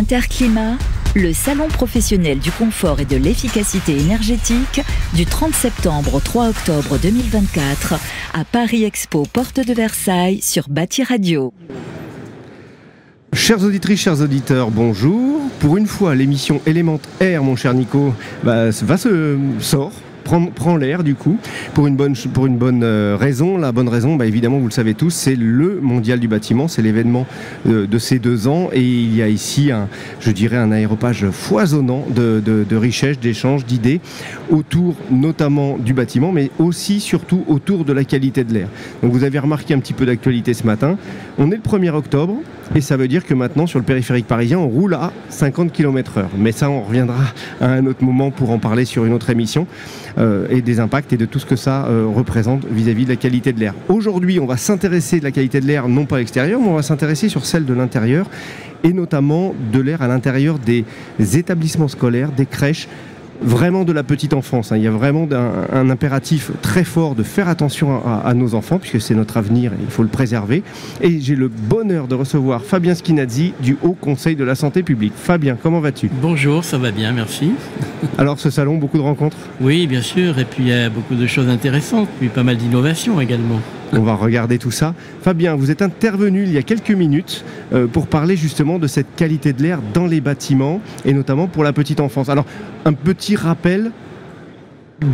Interclimat, le salon professionnel du confort et de l'efficacité énergétique du 30 septembre au 3 octobre 2024 à Paris Expo, porte de Versailles, sur Bâti Radio. Chères auditrices, chers auditeurs, bonjour. Pour une fois, l'émission Element Air, mon cher Nico, sort. Prend l'air du coup, pour une bonne raison. La bonne raison, évidemment, vous le savez tous, c'est le Mondial du bâtiment, c'est l'événement de ces 2 ans, et il y a ici un aéropage foisonnant de richesses, d'échanges, d'idées, autour notamment du bâtiment, mais aussi, surtout, autour de la qualité de l'air. Donc vous avez remarqué un petit peu d'actualité ce matin. On est le 1er octobre, et ça veut dire que maintenant, sur le périphérique parisien, on roule à 50 km/h. Mais ça, on reviendra à un autre moment pour en parler sur une autre émission. Et des impacts et de tout ce que ça représente vis-à-vis de la qualité de l'air. Aujourd'hui, on va s'intéresser de la qualité de l'air, non pas à l'extérieur, mais on va s'intéresser sur celle de l'intérieur, et notamment de l'air à l'intérieur des établissements scolaires, des crèches, vraiment de la petite enfance. Il y a vraiment un impératif très fort de faire attention à nos enfants, puisque c'est notre avenir et il faut le préserver. Et j'ai le bonheur de recevoir Fabien Schinazzi du Haut Conseil de la Santé publique. Fabien, comment vas-tu ? Bonjour, ça va bien, merci. Alors ce salon, beaucoup de rencontres ? Oui, bien sûr, et puis il y a beaucoup de choses intéressantes, puis pas mal d'innovations également. On va regarder tout ça. Fabien, vous êtes intervenu il y a quelques minutes pour parler justement de cette qualité de l'air dans les bâtiments, et notamment pour la petite enfance. Alors, un petit rappel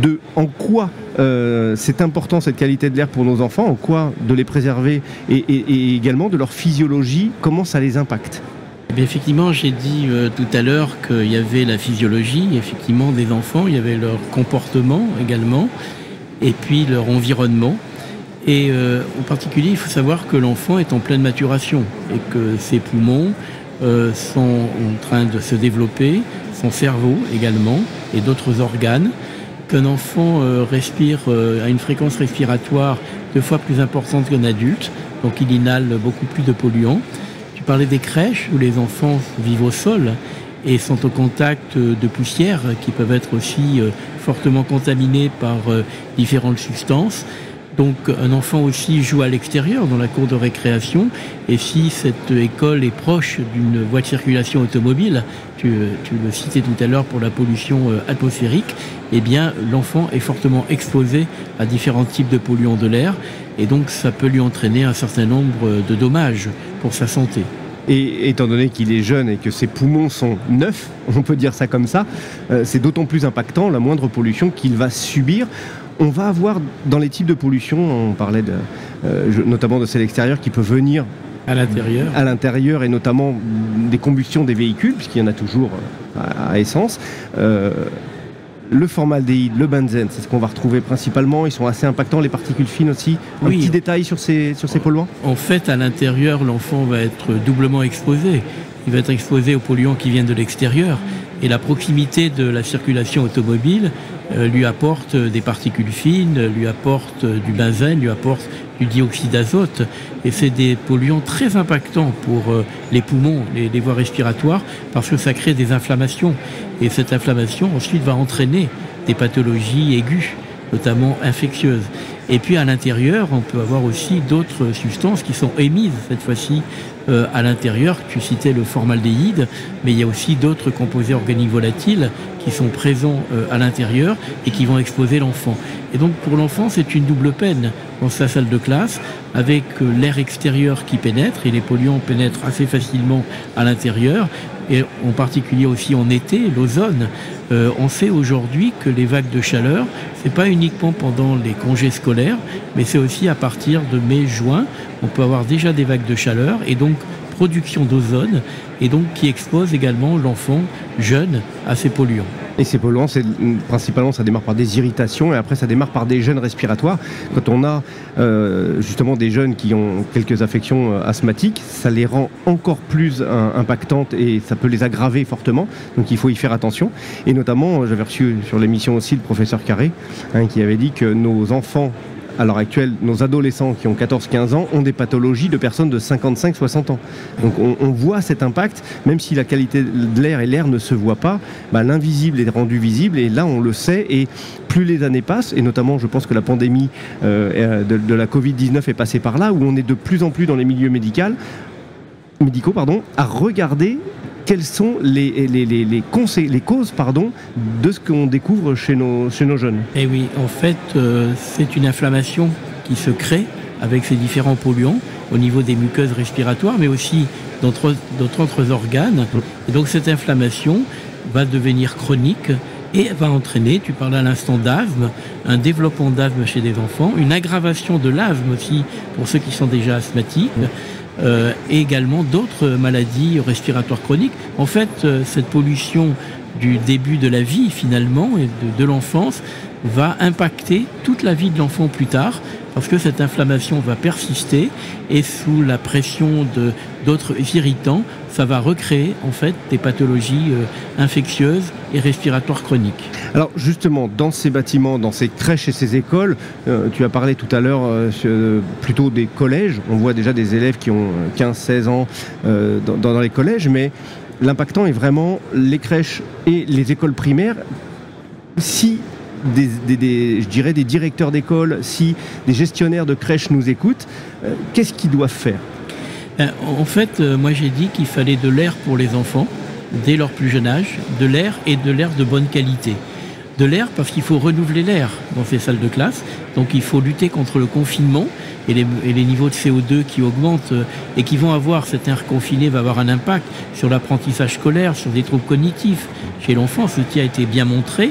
de en quoi c'est important cette qualité de l'air pour nos enfants, en quoi de les préserver, et également de leur physiologie, comment ça les impacte. Effectivement, j'ai dit tout à l'heure qu'il y avait la physiologie, effectivement, des enfants, il y avait leur comportement également, et puis leur environnement. Et en particulier, il faut savoir que l'enfant est en pleine maturation et que ses poumons sont en train de se développer, son cerveau également, et d'autres organes. Qu'un enfant respire à une fréquence respiratoire 2 fois plus importante qu'un adulte, donc il inhale beaucoup plus de polluants. Tu parlais des crèches où les enfants vivent au sol et sont au contact de poussières qui peuvent être aussi fortement contaminées par différentes substances. Donc un enfant aussi joue à l'extérieur dans la cour de récréation, et si cette école est proche d'une voie de circulation automobile, tu le citais tout à l'heure pour la pollution atmosphérique, eh bien l'enfant est fortement exposé à différents types de polluants de l'air, et donc ça peut lui entraîner un certain nombre de dommages pour sa santé. Et étant donné qu'il est jeune et que ses poumons sont neufs, on peut dire ça comme ça, c'est d'autant plus impactant la moindre pollution qu'il va subir. On va avoir dans les types de pollution, on parlait notamment de celle extérieure qui peut venir à l'intérieur, et notamment des combustions des véhicules, puisqu'il y en a toujours à essence. Le formaldéhyde, le benzène, c'est ce qu'on va retrouver principalement. Ils sont assez impactants, les particules fines aussi. Un petit détail sur ces polluants ? En fait, à l'intérieur, l'enfant va être doublement exposé. Il va être exposé aux polluants qui viennent de l'extérieur. Et la proximité de la circulation automobile lui apporte des particules fines, lui apporte du benzène, lui apporte du dioxyde d'azote. Et c'est des polluants très impactants pour les poumons, les voies respiratoires, parce que ça crée des inflammations. Et cette inflammation ensuite va entraîner des pathologies aiguës, notamment infectieuses. Et puis à l'intérieur, on peut avoir aussi d'autres substances qui sont émises cette fois-ci à l'intérieur. Tu citais le formaldéhyde, mais il y a aussi d'autres composés organiques volatiles qui sont présents à l'intérieur et qui vont exposer l'enfant. Et donc pour l'enfant, c'est une double peine dans sa salle de classe, avec l'air extérieur qui pénètre, et les polluants pénètrent assez facilement à l'intérieur, et en particulier aussi en été, l'ozone. On sait aujourd'hui que les vagues de chaleur, c'est pas uniquement pendant les congés scolaires, mais c'est aussi à partir de mai-juin. On peut avoir déjà des vagues de chaleur, et donc production d'ozone, et donc qui expose également l'enfant jeune à ces polluants. Et ces polluants, principalement, ça démarre par des irritations, et après ça démarre par des gènes respiratoires. Quand on a justement des jeunes qui ont quelques affections asthmatiques, ça les rend encore plus impactantes, et ça peut les aggraver fortement. Donc il faut y faire attention. Et notamment, j'avais reçu sur l'émission aussi le professeur Carré, qui avait dit que nos enfants, à l'heure actuelle, nos adolescents qui ont 14-15 ans ont des pathologies de personnes de 55-60 ans. Donc on voit cet impact, même si la qualité de l'air et l'air ne se voient pas, l'invisible est rendu visible, et là on le sait, et plus les années passent, et notamment je pense que la pandémie de la Covid-19 est passée par là, où on est de plus en plus dans les milieux médicaux à regarder quelles sont les causes de ce qu'on découvre chez nos jeunes? Eh oui, en fait, c'est une inflammation qui se crée avec ces différents polluants au niveau des muqueuses respiratoires, mais aussi d'autres organes. Et donc cette inflammation va devenir chronique et va entraîner, tu parlais à l'instant d'asthme, un développement d'asthme chez des enfants, une aggravation de l'asthme aussi pour ceux qui sont déjà asthmatiques, et également d'autres maladies respiratoires chroniques. En fait, cette pollution du début de la vie finalement et de l'enfance va impacter toute la vie de l'enfant plus tard, parce que cette inflammation va persister et sous la pression d'autres irritants, ça va recréer en fait des pathologies infectieuses et respiratoires chroniques. Alors justement, dans ces bâtiments, dans ces crèches et ces écoles, tu as parlé tout à l'heure plutôt des collèges. On voit déjà des élèves qui ont 15-16 ans dans les collèges, mais l'impactant est vraiment les crèches et les écoles primaires. Si je dirais des directeurs d'école, si des gestionnaires de crèches nous écoutent, qu'est-ce qu'ils doivent faire? En fait, moi j'ai dit qu'il fallait de l'air pour les enfants, dès leur plus jeune âge, de l'air et de l'air de bonne qualité. De l'air parce qu'il faut renouveler l'air dans ces salles de classe, donc il faut lutter contre le confinement et les niveaux de CO2 qui augmentent et qui vont avoir, cet air confiné va avoir un impact sur l'apprentissage scolaire, sur des troubles cognitifs chez l'enfant, ce qui a été bien montré,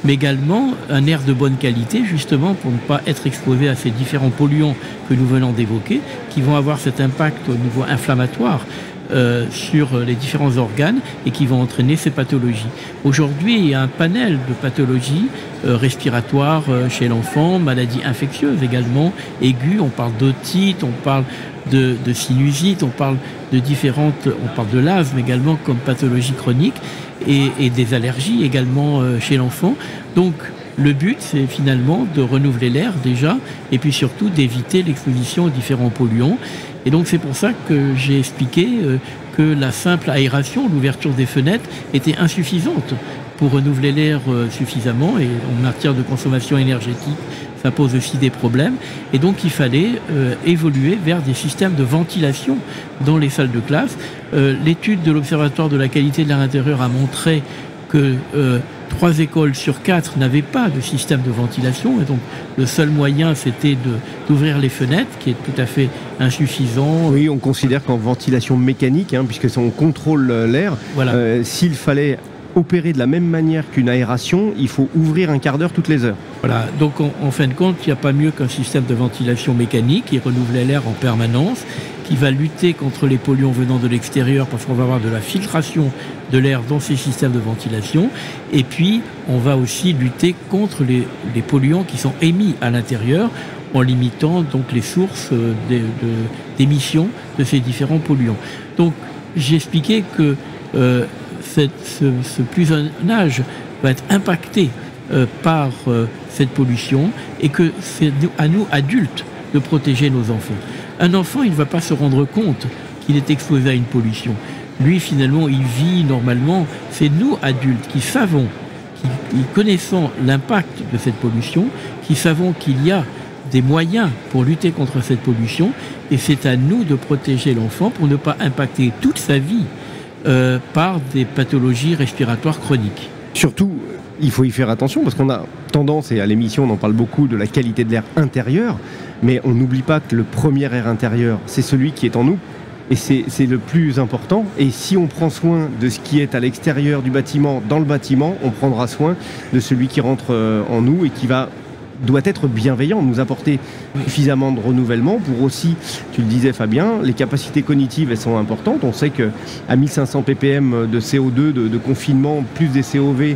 mais également un air de bonne qualité, justement pour ne pas être exposé à ces différents polluants que nous venons d'évoquer, qui vont avoir cet impact au niveau inflammatoire sur les différents organes et qui vont entraîner ces pathologies. Aujourd'hui, il y a un panel de pathologies respiratoires chez l'enfant, maladies infectieuses également, aiguës, on parle d'otite, on parle de sinusite, on parle de l'asthme également comme pathologie chronique et des allergies également chez l'enfant. Donc le but, c'est finalement de renouveler l'air déjà et puis surtout d'éviter l'exposition aux différents polluants. Et donc c'est pour ça que j'ai expliqué que la simple aération, l'ouverture des fenêtres, était insuffisante pour renouveler l'air suffisamment, et en matière de consommation énergétique, ça pose aussi des problèmes. Et donc il fallait évoluer vers des systèmes de ventilation dans les salles de classe. L'étude de l'Observatoire de la qualité de l'air intérieur a montré que 3 écoles sur 4 n'avaient pas de système de ventilation, et donc le seul moyen c'était d'ouvrir les fenêtres, qui est tout à fait insuffisant. Oui, on considère qu'en ventilation mécanique, puisque on contrôle l'air, voilà. S'il fallait opérer de la même manière qu'une aération, il faut ouvrir un quart d'heure toutes les heures. Voilà, donc en fin de compte, il n'y a pas mieux qu'un système de ventilation mécanique qui renouvelle l'air en permanence, qui va lutter contre les polluants venant de l'extérieur, parce qu'on va avoir de la filtration de l'air dans ces systèmes de ventilation, et puis on va aussi lutter contre les polluants qui sont émis à l'intérieur, en limitant donc les sources d'émissions de ces différents polluants. Donc j'ai expliqué que ce plus jeune âge va être impacté par cette pollution, et que c'est à nous, adultes, de protéger nos enfants. Un enfant, il ne va pas se rendre compte qu'il est exposé à une pollution. Lui, finalement, il vit normalement. C'est nous, adultes, qui savons, qui connaissons l'impact de cette pollution, qui savons qu'il y a des moyens pour lutter contre cette pollution, et c'est à nous de protéger l'enfant pour ne pas impacter toute sa vie par des pathologies respiratoires chroniques. Surtout, il faut y faire attention, parce qu'on a tendance, et à l'émission on en parle beaucoup, de la qualité de l'air intérieur, mais on n'oublie pas que le premier air intérieur, c'est celui qui est en nous, et c'est le plus important. Et si on prend soin de ce qui est à l'extérieur du bâtiment, dans le bâtiment, on prendra soin de celui qui rentre en nous et qui doit être bienveillant, nous apporter suffisamment de renouvellement pour aussi, tu le disais Fabien, les capacités cognitives, elles sont importantes. On sait qu'à 1500 ppm de CO2, de confinement, plus des COV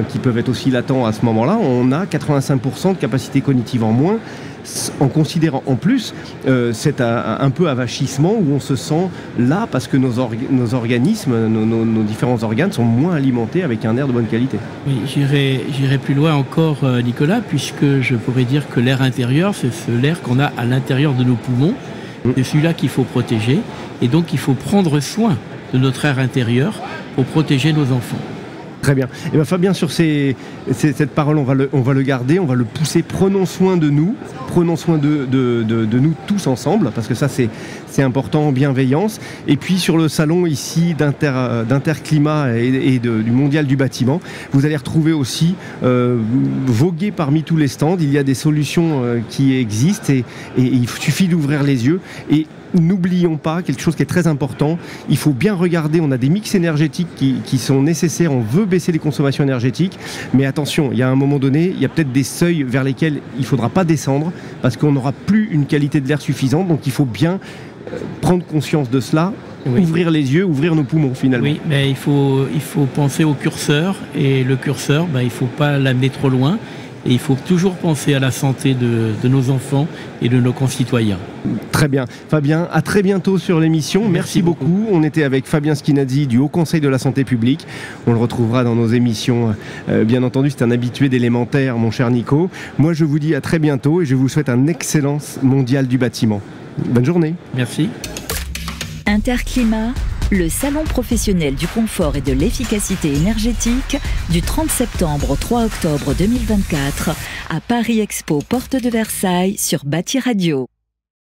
qui peuvent être aussi latents à ce moment-là, on a 85% de capacité cognitive en moins, en considérant en plus cet un peu avachissement où on se sent là parce que nos organismes, nos différents organes sont moins alimentés avec un air de bonne qualité. Oui, j'irai plus loin encore, Nicolas, puisque je pourrais dire que l'air intérieur, c'est l'air qu'on a à l'intérieur de nos poumons. C'est celui-là qu'il faut protéger, et donc il faut prendre soin de notre air intérieur pour protéger nos enfants. Très bien. Et bien Fabien, sur cette parole, on va le garder, on va le pousser. Prenons soin de nous, prenons soin de nous tous ensemble, parce que ça c'est important, en bienveillance. Et puis sur le salon ici d'Interclimat et du Mondial du bâtiment, vous allez retrouver aussi voguer parmi tous les stands. Il y a des solutions qui existent et il suffit d'ouvrir les yeux. Et n'oublions pas quelque chose qui est très important, il faut bien regarder, on a des mix énergétiques qui sont nécessaires, on veut baisser les consommations énergétiques, mais attention, il y a un moment donné, il y a peut-être des seuils vers lesquels il ne faudra pas descendre parce qu'on n'aura plus une qualité de l'air suffisante, donc il faut bien prendre conscience de cela, ouvrir les yeux, ouvrir nos poumons finalement. Oui, mais il faut penser au curseur, et le curseur, il ne faut pas l'amener trop loin. Et il faut toujours penser à la santé de nos enfants et de nos concitoyens. Très bien. Fabien, à très bientôt sur l'émission. Merci beaucoup. On était avec Fabien Schinazzi du Haut Conseil de la Santé Publique. On le retrouvera dans nos émissions. Bien entendu, c'est un habitué d'Élémentaire, mon cher Nico. Moi, je vous dis à très bientôt et je vous souhaite un excellent mondial du bâtiment. Bonne journée. Merci. Interclimat, le salon professionnel du confort et de l'efficacité énergétique du 30 septembre au 3 octobre 2024 à Paris Expo, porte de Versailles sur Bâti Radio.